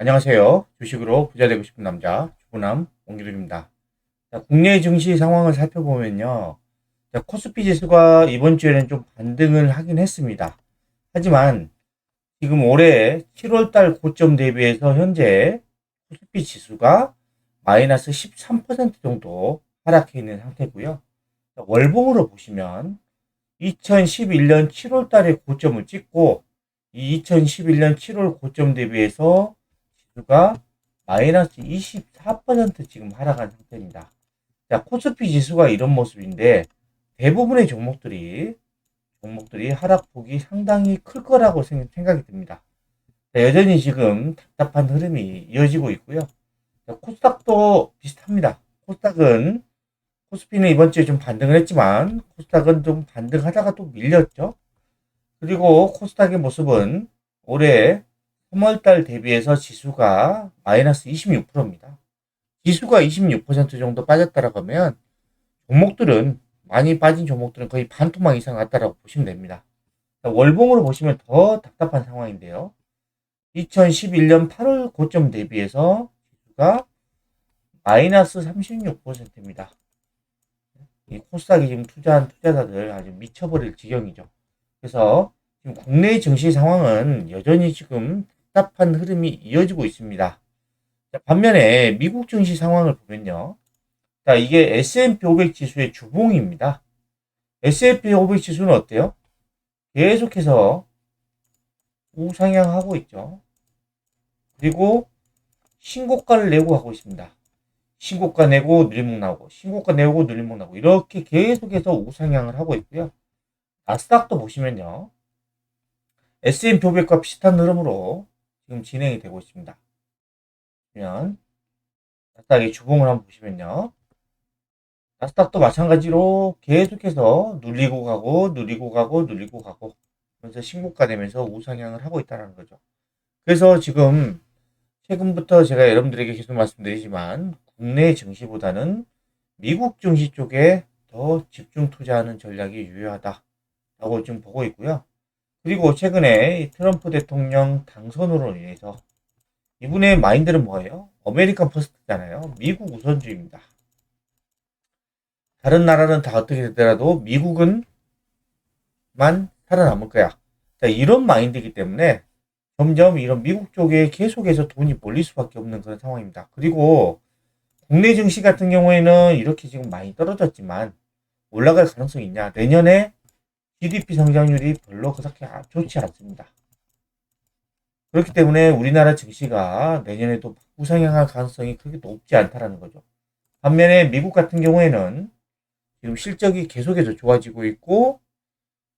안녕하세요. 주식으로 부자 되고 싶은 남자, 주부남 원기둥입니다. 자, 국내 증시 상황을 살펴보면요. 자, 코스피 지수가 이번 주에는 좀 반등을 하긴 했습니다. 하지만 지금 올해 7월달 고점 대비해서 현재 코스피 지수가 마이너스 13% 정도 하락해 있는 상태고요. 자, 월봉으로 보시면 2011년 7월달에 고점을 찍고 이 2011년 7월 고점 대비해서 지수가 마이너스 24% 지금 하락한 상태입니다. 자, 코스피 지수가 이런 모습인데 대부분의 종목들이 하락폭이 상당히 클 거라고 생각이 듭니다. 자, 여전히 지금 답답한 흐름이 이어지고 있고요. 자, 코스닥도 비슷합니다. 코스피는 이번 주에 좀 반등을 했지만 코스닥은 좀 반등하다가 또 밀렸죠. 그리고 코스닥의 모습은 올해 3월달 대비해서 지수가 마이너스 26%입니다. 지수가 26% 정도 빠졌다라고 하면 종목들은 많이 빠진 종목들은 거의 반토막 이상 났다라고 보시면 됩니다. 월봉으로 보시면 더 답답한 상황인데요. 2011년 8월 고점 대비해서 지수가 마이너스 36%입니다. 이 코스닥이 지금 투자한 투자자들 아주 미쳐버릴 지경이죠. 그래서 지금 국내 증시 상황은 여전히 지금 답답한 흐름이 이어지고 있습니다. 반면에 미국 증시 상황을 보면요. 자, 이게 S&P 500 지수의 주봉입니다. S&P 500 지수는 어때요? 계속해서 우상향하고 있죠. 그리고 신고가를 내고 가고 있습니다. 신고가 내고 누리목 나오고, 신고가 내고 누리목 나오고, 이렇게 계속해서 우상향을 하고 있고요. 나스닥도 보시면요. S&P 500과 비슷한 흐름으로 지금 진행이 되고 있습니다. 그러면 나스닥의 주봉을 한번 보시면요. 나스닥도 마찬가지로 계속해서 눌리고 가고 눌리고 가고 눌리고 가고 그래서 신고가 되면서 우상향을 하고 있다는 거죠. 그래서 지금 최근부터 제가 여러분들에게 계속 말씀드리지만 국내 증시보다는 미국 증시 쪽에 더 집중 투자하는 전략이 유효하다라고 지금 보고 있고요. 그리고 최근에 트럼프 대통령 당선으로 인해서 이분의 마인드는 뭐예요? 아메리칸 퍼스트잖아요. 미국 우선주의입니다. 다른 나라는 다 어떻게 되더라도 미국은만 살아남을 거야. 자, 이런 마인드이기 때문에 점점 이런 미국 쪽에 계속해서 돈이 몰릴 수밖에 없는 그런 상황입니다. 그리고 국내 증시 같은 경우에는 이렇게 지금 많이 떨어졌지만 올라갈 가능성이 있냐? 내년에 GDP 성장률이 별로 그렇게 좋지 않습니다. 그렇기 때문에 우리나라 증시가 내년에도 우상향할 가능성이 그렇게 높지 않다라는 거죠. 반면에 미국 같은 경우에는 지금 실적이 계속해서 좋아지고 있고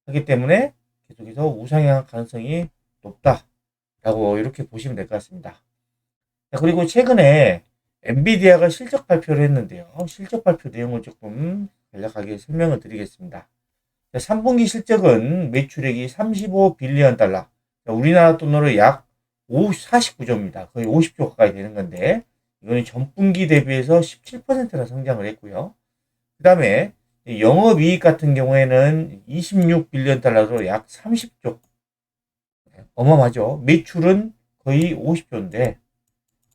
하기 때문에 계속해서 우상향 가능성이 높다라고 이렇게 보시면 될 것 같습니다. 그리고 최근에 엔비디아가 실적 발표를 했는데요. 실적 발표 내용을 조금 간략하게 설명을 드리겠습니다. 3분기 실적은 매출액이 35빌리언 달러, 우리나라 돈으로 약 49조입니다. 거의 50조 가까이 되는 건데 이거는 전분기 대비해서 17%나 성장을 했고요. 그 다음에 영업이익 같은 경우에는 26빌리언 달러로 약 30조. 어마어마하죠. 매출은 거의 50조인데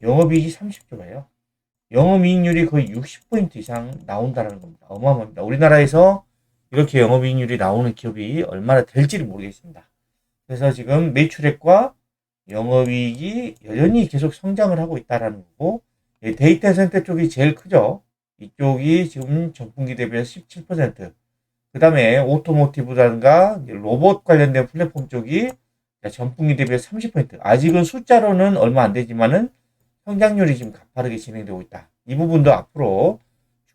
영업이익이 30조예요. 영업이익률이 거의 60% 이상 나온다는 겁니다. 어마어마합니다. 우리나라에서 이렇게 영업이익률이 나오는 기업이 얼마나 될지를 모르겠습니다. 그래서 지금 매출액과 영업이익이 여전히 계속 성장을 하고 있다는 거고, 데이터 센터 쪽이 제일 크죠. 이쪽이 지금 전분기 대비해서 17%. 그 다음에 오토모티브라든가 로봇 관련된 플랫폼 쪽이 전분기 대비해서 30%. 아직은 숫자로는 얼마 안 되지만은 성장률이 지금 가파르게 진행되고 있다. 이 부분도 앞으로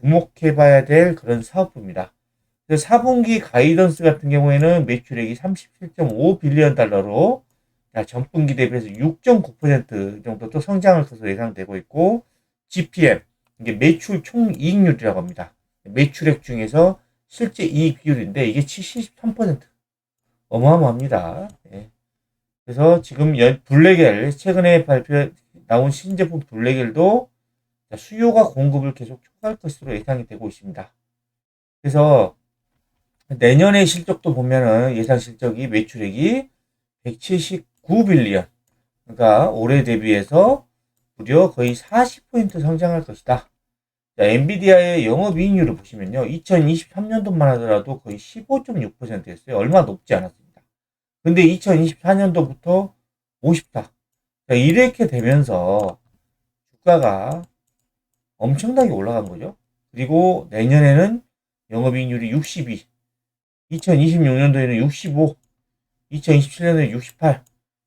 주목해봐야 될 그런 사업부입니다. 4분기 가이던스 같은 경우에는 매출액이 37.5빌리언 달러로 전분기 대비해서 6.9% 정도 또 성장을 것으로 예상되고 있고, GPM, 이게 매출 총이익률이라고 합니다. 매출액 중에서 실제 이익 비율인데 이게 73%. 어마어마합니다. 예. 그래서 지금 블랙엘, 최근에 나온 신제품 블랙엘도 수요가 공급을 계속 촉구할 것으로 예상이 되고 있습니다. 그래서 내년의 실적도 보면은 예상 실적이 매출액이 179빌리언. 그러니까 올해 대비해서 무려 거의 40% 성장할 것이다. 자, 엔비디아의 영업이익률을 보시면요. 2023년도만 하더라도 거의 15.6%였어요. 얼마 높지 않았습니다. 근데 2024년도부터 54. 자, 이렇게 되면서 주가가 엄청나게 올라간 거죠. 그리고 내년에는 영업이익률이 62, 2026년도에는 65, 2027년도에 68.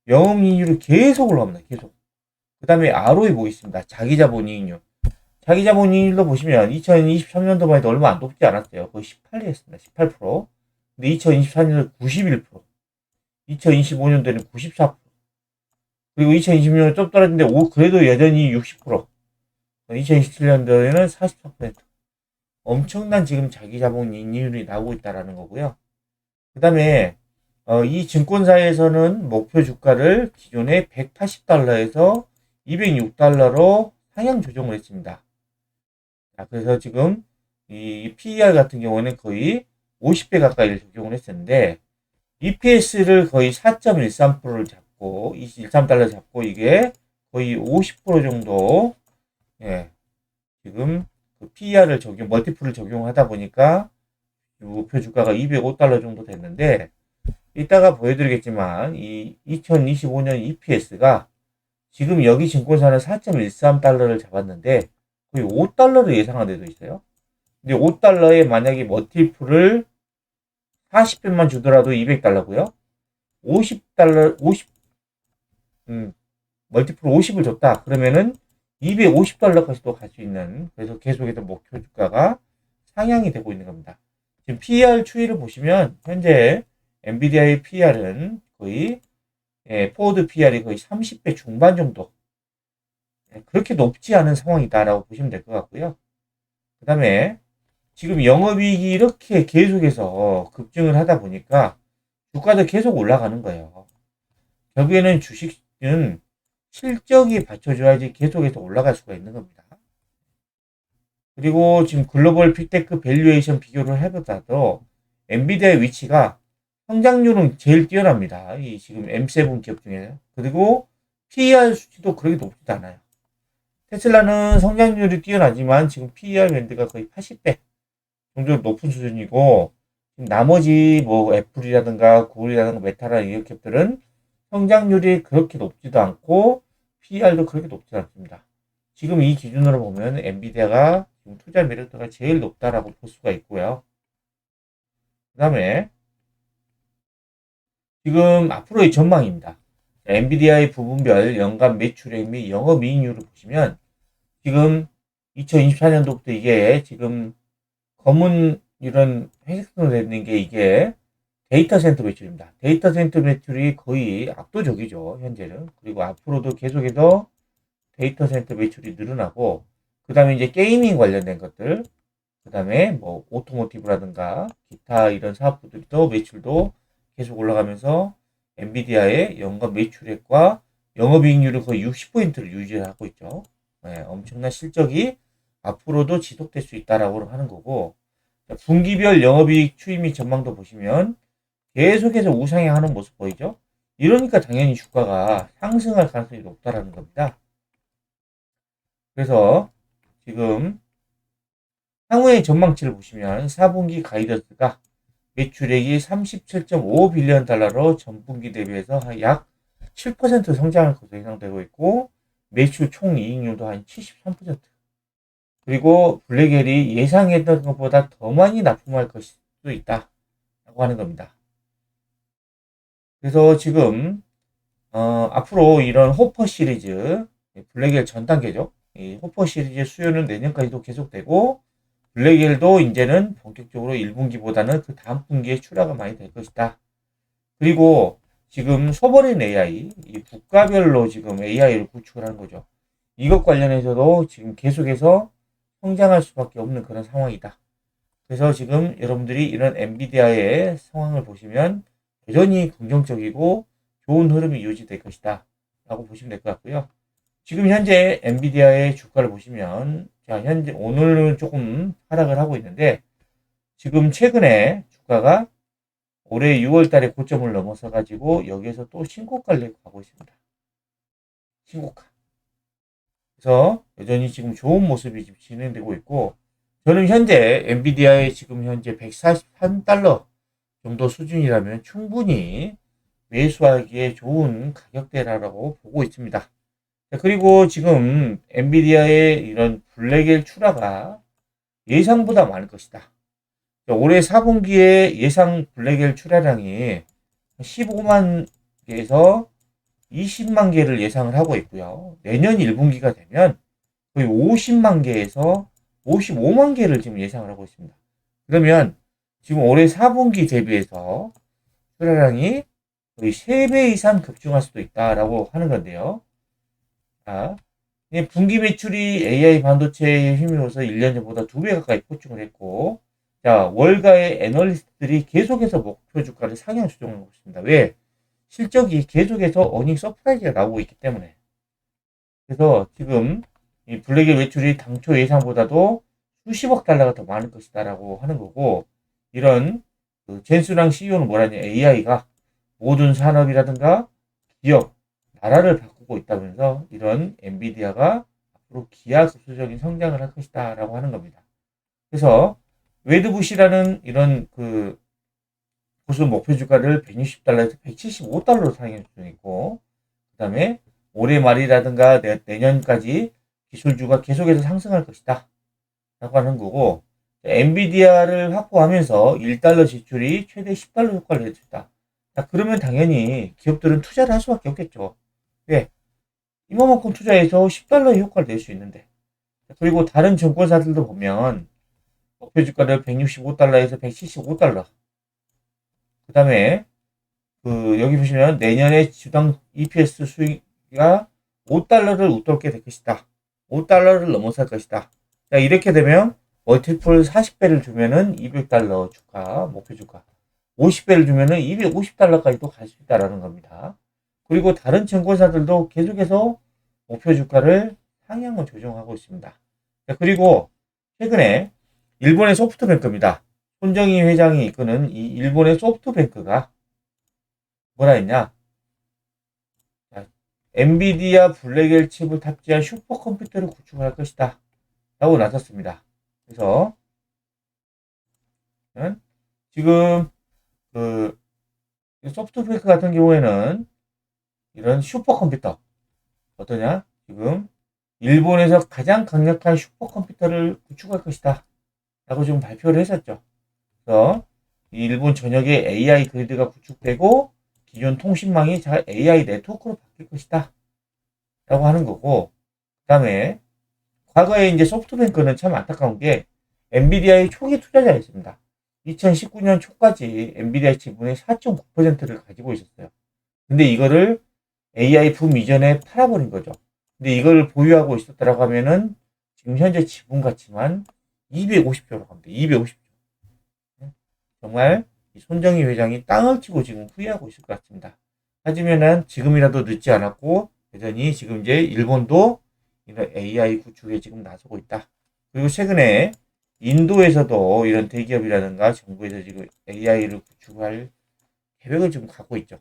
영업이익률이 계속 올라갑니다. 계속. 그 다음에 ROE 보겠습니다. 자기자본이익률. 자기자본이익률로 보시면 2023년도만 해도 얼마 안 높지 않았어요. 거의 18였습니다. 18%. 근데 2024년도 91%, 2025년도에는 94%, 그리고 2026년 좀 떨어진데 그래도 여전히 60%, 2027년도에는 44%. 엄청난 지금 자기자본이익률이 나오고 있다라는 거고요. 그 다음에 이 증권사에서는 목표 주가를 기존에 180달러에서 206달러로 상향 조정을 했습니다. 자, 그래서 지금 이 PER 같은 경우는 거의 50배 가까이를 적용을 했었는데, EPS를 거의 4.13%를 잡고, 13달러 잡고, 이게 거의 50% 정도, 예, 지금 그 PER을 멀티플을 적용하다 보니까 목표 주가가 205달러 정도 됐는데, 이따가 보여드리겠지만, 이 2025년 EPS가 지금 여기 증권사는 4.13달러를 잡았는데, 거의 5달러를 예상한 데도 있어요. 근데 5달러에 만약에 멀티플을 40배만 주더라도 200달러고요. 50달러, 50, 멀티플 50을 줬다. 그러면은 250달러까지도 갈 수 있는, 그래서 계속해서 목표 주가가 상향이 되고 있는 겁니다. 지금 PER 추이를 보시면, 현재 엔비디아의 PER은 거의, 포워드 PER이 거의 30배 중반 정도. 그렇게 높지 않은 상황이다라고 보시면 될 것 같고요. 그 다음에 지금 영업이익이 이렇게 계속해서 급증을 하다 보니까 주가도 계속 올라가는 거예요. 결국에는 주식은 실적이 받쳐줘야지 계속해서 올라갈 수가 있는 겁니다. 그리고 지금 글로벌 픽테크 밸류에이션 비교를 해보다도 엔비디아의 위치가 성장률은 제일 뛰어납니다. 이 지금 M7 기업 중에. 그리고 PER 수치도 그렇게 높지도 않아요. 테슬라는 성장률이 뛰어나지만 지금 PER 밴드가 거의 80배 정도 높은 수준이고, 나머지 뭐 애플이라든가 구글이라든가 메타라는 이 기업들은 성장률이 그렇게 높지도 않고 PER도 그렇게 높지 않습니다. 지금 이 기준으로 보면 엔비디아가 지금 투자 매력도가 제일 높다라고 볼 수가 있고요. 그 다음에 지금 앞으로의 전망입니다. 엔비디아의 부분별 연간 매출액 및 영업이익률을 보시면 지금 2024년도부터 이게 지금 검은 이런 회색으로 되는 게 이게 데이터 센터 매출입니다. 데이터 센터 매출이 거의 압도적이죠, 현재는. 그리고 앞으로도 계속해서 데이터 센터 매출이 늘어나고, 그 다음에 이제 게이밍 관련된 것들, 그 다음에 뭐 오토모티브라든가 기타 이런 사업부들도 매출도 계속 올라가면서 엔비디아의 연간 매출액과 영업이익률을 거의 60%를 유지하고 있죠. 네, 엄청난 실적이 앞으로도 지속될 수 있다라고 하는 거고, 분기별 영업이익 추이 및 전망도 보시면 계속해서 우상향하는 모습 보이죠? 이러니까 당연히 주가가 상승할 가능성이 높다라는 겁니다. 그래서 지금 향후의 전망치를 보시면 4분기 가이던스가 매출액이 37.5빌리언 달러로 전분기 대비해서 약 7% 성장할 것으로 예상되고 있고, 매출 총이익률도 한 73%, 그리고 블랙엘이 예상했던 것보다 더 많이 납품할 것일 수도 있다라고 하는 겁니다. 그래서 지금 앞으로 이런 호퍼 시리즈, 블랙엘 전 단계죠. 이 호퍼 시리즈 수요는 내년까지도 계속되고, 블랙엘도 이제는 본격적으로 1분기보다는 그 다음 분기에 출하가 많이 될 것이다. 그리고 지금 소버린 AI, 이 국가별로 지금 AI를 구축을 하는 거죠. 이것 관련해서도 지금 계속해서 성장할 수밖에 없는 그런 상황이다. 그래서 지금 여러분들이 이런 엔비디아의 상황을 보시면 여전히 긍정적이고 좋은 흐름이 유지될 것이다 라고 보시면 될 것 같고요. 지금 현재 엔비디아의 주가를 보시면, 자, 현재 오늘은 조금 하락을 하고 있는데, 지금 최근에 주가가 올해 6월 달에 고점을 넘어서 가지고 여기에서 또 신고가를 가고 있습니다. 신고가. 그래서 여전히 지금 좋은 모습이 지금 진행되고 있고, 저는 현재 엔비디아의 지금 현재 143달러 정도 수준이라면 충분히 매수하기에 좋은 가격대라고 보고 있습니다. 그리고 지금 엔비디아의 이런 블랙엘 출하가 예상보다 많을 것이다. 올해 4분기에 예상 블랙엘 출하량이 15만 개에서 20만 개를 예상을 하고 있고요. 내년 1분기가 되면 거의 50만 개에서 55만 개를 지금 예상을 하고 있습니다. 그러면 지금 올해 4분기 대비해서 출하량이 거의 3배 이상 급증할 수도 있다라고 하는 건데요. 자, 분기 매출이 AI 반도체에 힘입어서 1년 전보다 2배 가까이 폭증을 했고, 자, 월가의 애널리스트들이 계속해서 목표 주가를 상향 조정하고 있습니다. 왜? 실적이 계속해서 어닝 서프라이즈가 나오고 있기 때문에. 그래서 지금 이 블랙의 매출이 당초 예상보다도 수십억 달러가 더 많을 것이다라고 하는 거고, 이런 그 젠수랑 CEO는 뭐라냐, AI가 모든 산업이라든가 기업, 나라를 바꾸고 있다면서 이런 엔비디아가 앞으로 기하급수적인 성장을 할 것이다라고 하는 겁니다. 그래서 웨드부시라는 이런 그 보수 목표 주가를 160달러에서 175달러로 상향 중이고, 그 다음에 올해 말이라든가 내년까지 기술주가 계속해서 상승할 것이다 라고 하는 거고, 엔비디아를 확보하면서 1달러 지출이 최대 10달러 효과를 낼 수 있다. 자, 그러면 당연히 기업들은 투자를 할 수밖에 없겠죠. 왜? 이만큼 투자해서 10달러의 효과를 낼 수 있는데. 그리고 다른 증권사들도 보면 목표 주가를 165달러에서 175달러. 그 다음에 여기 보시면 내년에 주당 EPS 수익가 5달러를 웃돌게 될 것이다. 5달러를 넘어설 것이다. 자, 이렇게 되면 멀티플 40배를 주면은 200달러 주가, 목표 주가. 50배를 주면은 250달러까지도 갈 수 있다라는 겁니다. 그리고 다른 증권사들도 계속해서 목표 주가를 상향을 조정하고 있습니다. 자, 그리고 최근에 일본의 소프트뱅크입니다. 손정희 회장이 이끄는 이 일본의 소프트뱅크가 뭐라 했냐? 자, 엔비디아 블랙엘 칩을 탑재한 슈퍼컴퓨터를 구축할 것이다 라고 나섰습니다. 그래서 지금 그 소프트뱅크 같은 경우에는 이런 슈퍼컴퓨터 어떠냐? 지금 일본에서 가장 강력한 슈퍼컴퓨터를 구축할 것이다 라고 지금 발표를 했었죠. 그래서 일본 전역에 AI 그리드가 구축되고 기존 통신망이 잘 AI 네트워크로 바뀔 것이다 라고 하는 거고, 그 다음에 과거에 이제 소프트뱅크는 참 안타까운 게 엔비디아의 초기 투자자였습니다. 2019년 초까지 엔비디아 지분의 4.9%를 가지고 있었어요. 근데 이거를 AI 붐 이전에 팔아버린 거죠. 근데 이걸 보유하고 있었다라고 하면은 지금 현재 지분 가치만 250조라고 합니다. 250조. 정말 손정희 회장이 땅을 치고 지금 후회하고 있을 것 같습니다. 하지만은 지금이라도 늦지 않았고 여전히 지금 이제 일본도 이런 AI 구축에 지금 나서고 있다. 그리고 최근에 인도에서도 이런 대기업이라든가 정부에서 지금 AI를 구축할 계획을 지금 갖고 있죠.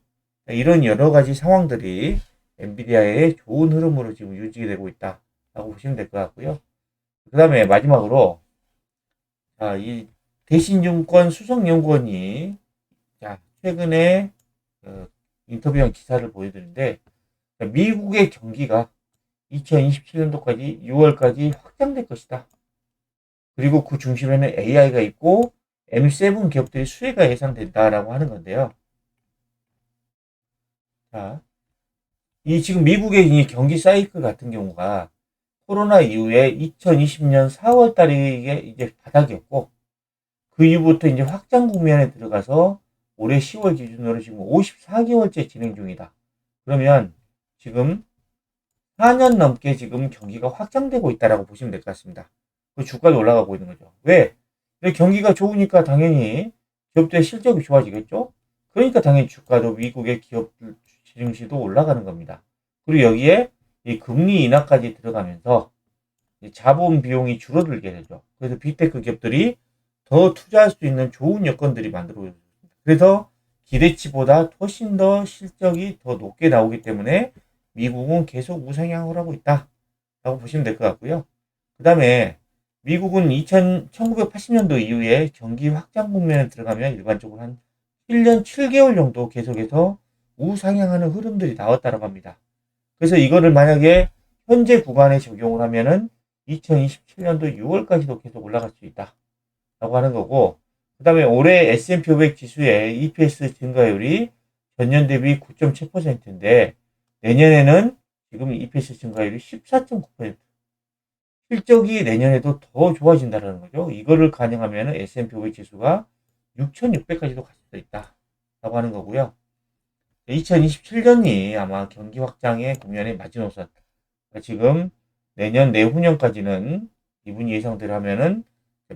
이런 여러 가지 상황들이 엔비디아의 좋은 흐름으로 지금 유지되고 있다라고 보시면 될 것 같고요. 그 다음에 마지막으로 이 대신증권 수석연구원이 최근에 인터뷰한 기사를 보여드리는데, 미국의 경기가 2027년도까지 6월까지 확장될 것이다. 그리고 그 중심에는 AI가 있고 M7 기업들의 수혜가 예상된다라고 하는 건데요. 자, 이 지금 미국의 이 경기 사이클 같은 경우가 코로나 이후에 2020년 4월 달이 이제 바닥이었고, 그 이후부터 이제 확장 국면에 들어가서 올해 10월 기준으로 지금 54개월째 진행 중이다. 그러면 지금 4년 넘게 지금 경기가 확장되고 있다라고 보시면 될 것 같습니다. 그 주가도 올라가고 있는 거죠. 왜? 경기가 좋으니까 당연히 기업들의 실적이 좋아지겠죠? 그러니까 당연히 주가도 미국의 기업들 증시도 올라가는 겁니다. 그리고 여기에 이 금리 인하까지 들어가면서 자본 비용이 줄어들게 되죠. 그래서 빅테크 기업들이 더 투자할 수 있는 좋은 여건들이 만들어집니다. 그래서 기대치보다 훨씬 더 실적이 더 높게 나오기 때문에 미국은 계속 우상향을 하고 있다 라고 보시면 될 것 같고요. 그 다음에 미국은 1980년도 이후에 경기 확장 국면에 들어가면 일반적으로 한 1년 7개월 정도 계속해서 우상향하는 흐름들이 나왔다고 합니다. 그래서 이거를 만약에 현재 구간에 적용을 하면은 2027년도 6월까지도 계속 올라갈 수 있다. 라고 하는 거고, 그 다음에 올해 S&P 500 지수의 EPS 증가율이 전년 대비 9.7%인데, 내년에는 지금 EPS 증가율이 14.9%. 실적이 내년에도 더 좋아진다는 거죠. 이거를 가능하면 S&P 500 지수가 6,600까지도 갈 수도 있다. 라고 하는 거고요. 2027년이 아마 경기 확장의 국면의 마지노선. 지금 내년 내후년까지는 이분이 예상대로 하면은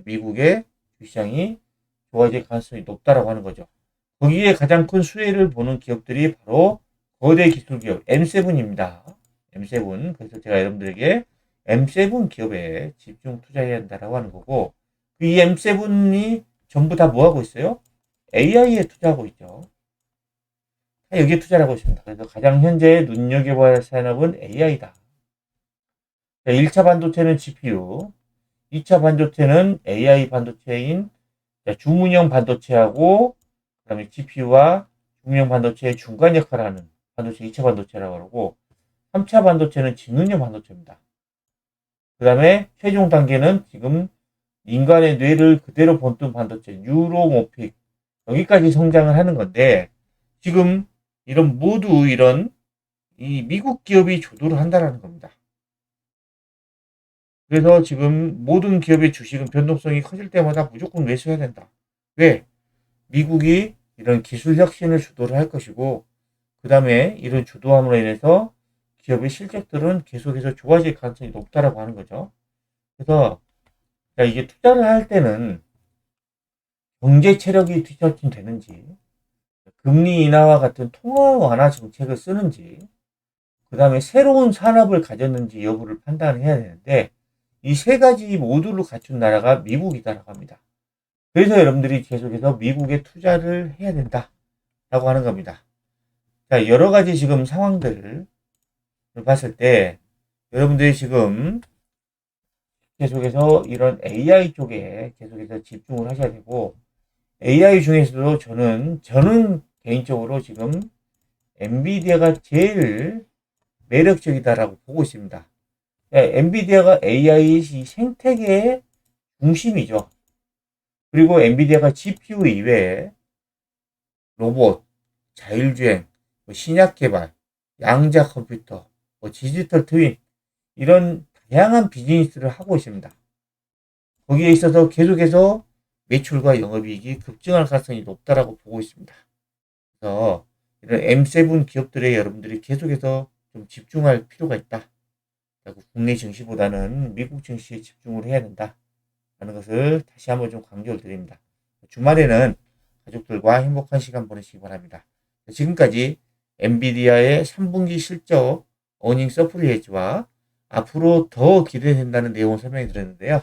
미국의 주시장이 좋아질 가능성이 높다라고 하는 거죠. 거기에 가장 큰 수혜를 보는 기업들이 바로 거대 기술 기업 M7입니다. M7. 그래서 제가 여러분들에게 M7 기업에 집중 투자해야 한다라고 하는 거고, 이 M7이 전부 다 뭐 하고 있어요? AI에 투자하고 있죠. 여기에 투자를 하고 있습니다. 그래서 가장 현재 눈여겨봐야 할 산업은 AI다. 1차 반도체는 GPU, 2차 반도체는 AI 반도체인 주문형 반도체하고 그다음에 GPU와 주문형 반도체의 중간 역할을 하는 반도체 2차 반도체라고 하고 3차 반도체는 지능형 반도체입니다. 그 다음에 최종 단계는 지금 인간의 뇌를 그대로 본뜬 반도체 뉴로모픽 여기까지 성장을 하는 건데 지금 이런 모두 이런 이 미국 기업이 주도를 한다는 겁니다. 그래서 지금 모든 기업의 주식은 변동성이 커질 때마다 무조건 매수해야 된다. 왜? 미국이 이런 기술 혁신을 주도를 할 것이고, 그 다음에 이런 주도함으로 인해서 기업의 실적들은 계속해서 좋아질 가능성이 높다라고 하는 거죠. 그래서 이게 투자를 할 때는 경제 체력이 뒤처진되는지, 금리 인하와 같은 통화 완화 정책을 쓰는지, 그 다음에 새로운 산업을 가졌는지 여부를 판단해야 되는데, 이 세 가지 모두를 갖춘 나라가 미국이다라고 합니다. 그래서 여러분들이 계속해서 미국에 투자를 해야 된다라고 하는 겁니다. 자, 여러 가지 지금 상황들을 봤을 때 여러분들이 지금 계속해서 이런 AI 쪽에 계속해서 집중을 하셔야 되고 AI 중에서도 저는 개인적으로 지금 엔비디아가 제일 매력적이다라고 보고 있습니다. 엔비디아가 AI 생태계의 중심이죠. 그리고 엔비디아가 GPU 이외에 로봇, 자율주행, 신약 개발, 양자 컴퓨터, 디지털 트윈 이런 다양한 비즈니스를 하고 있습니다. 거기에 있어서 계속해서 매출과 영업이익이 급증할 가능성이 높다라고 보고 있습니다. 그래서 이런 M7 기업들에 여러분들이 계속해서 좀 집중할 필요가 있다. 국내 증시보다는 미국 증시에 집중을 해야 된다. 하는 것을 다시 한번 좀 강조를 드립니다. 주말에는 가족들과 행복한 시간 보내시기 바랍니다. 지금까지 엔비디아의 3분기 실적 어닝 서프리에이지와 앞으로 더 기대된다는 내용을 설명해 드렸는데요.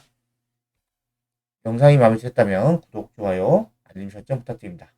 영상이 마음에 드셨다면 구독, 좋아요, 알림 설정 부탁드립니다.